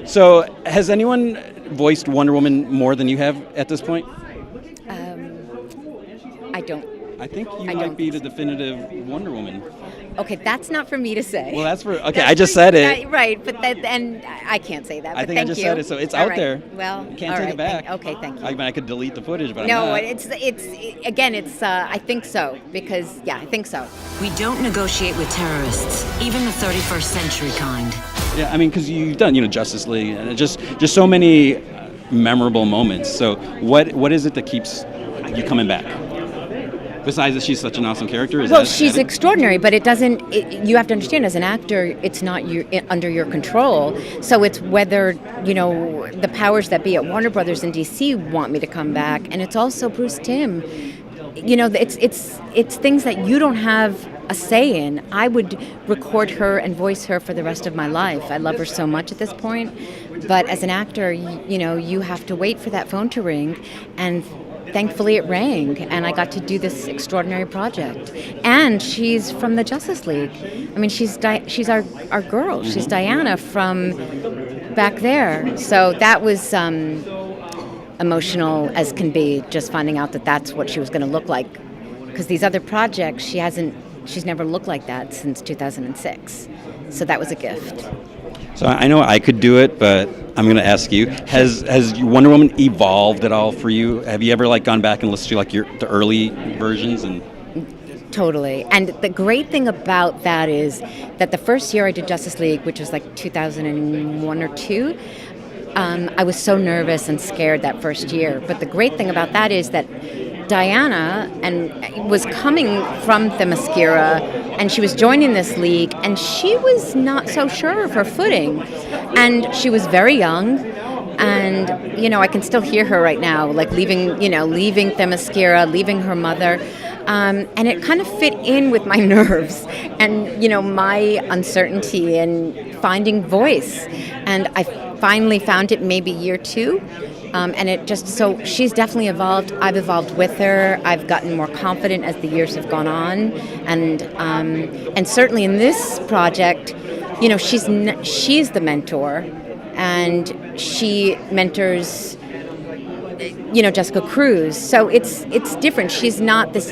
So, has anyone voiced Wonder Woman more than you have at this point? I don't. I think you I might don't be the think so. definitive Wonder Woman. Okay, that's not for me to say. Well, that's for okay. That's I just for- said it. right, but and I can't say that. I but think I thank just you. said it, so it's All out right. there. Well, You can't all take right, it back. okay, thank you. I mean, I could delete the footage, but No, I'm not. it's again, it's I think so because I think so. We don't negotiate with terrorists, even the 31st century kind. Yeah, I mean, because you've done, Justice League, and just so many memorable moments. So, what is it that keeps you coming back? Besides that, she's such an awesome character. Well, she's extraordinary, but it doesn't. You have to understand, as an actor, it's not under your control. So it's whether the powers that be at Warner Brothers and DC want me to come back, and it's also Bruce Timm. It's things that you don't have a say in. I would record her and voice her for the rest of my life. I love her so much at this point, but as an actor, you have to wait for that phone to ring, and thankfully it rang, and I got to do this extraordinary project. And she's from the Justice League. I mean, she's our girl. Mm-hmm. She's Diana from back there. So that was emotional as can be, just finding out that that's what she was going to look like. Because these other projects, she's never looked like that since 2006. So that was a gift. So I know I could do it, but I'm going to ask you: Has Wonder Woman evolved at all for you? Have you ever gone back and listened to the early versions? And Totally. And the great thing about that is that the first year I did Justice League, which was 2001 or 2, I was so nervous and scared that first year. But the great thing about that is that Diana was coming from Themyscira, and she was joining this league, and she was not so sure of her footing, and she was very young, and I can still hear her right now, leaving Themyscira, leaving her mother, and it kind of fit in with my nerves and my uncertainty and finding voice, and I finally found it maybe year 2. And so she's definitely evolved. I've evolved with her. I've gotten more confident as the years have gone on, and certainly in this project, she's the mentor, and she mentors, Jessica Cruz. So it's different. She's not this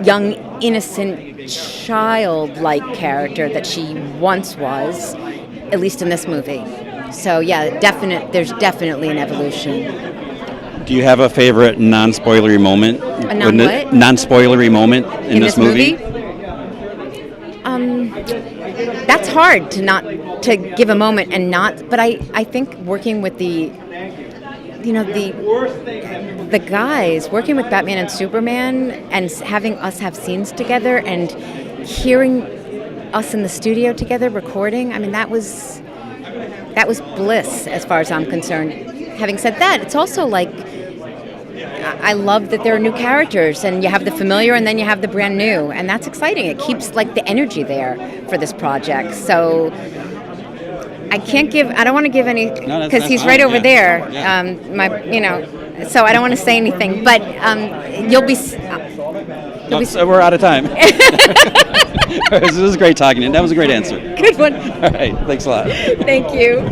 young, innocent, childlike character that she once was, at least in this movie. So yeah, there's definitely an evolution. do you have a favorite non-spoilery moment? A non-what? Non-spoilery moment in this movie? That's hard to give a moment and not. But I think working with the guys, working with Batman and Superman, and having us have scenes together and hearing us in the studio together recording. I mean, that was bliss as far as I'm concerned. Having said that, it's also I love that there are new characters, and you have the familiar and then you have the brand new, and that's exciting. It keeps the energy there for this project. So I don't want to give any, because he's right over there. Yeah. So I don't want to say anything, but we're out of time. This was great talking to you. That was a great answer. Good one. All right, thanks a lot. Thank you.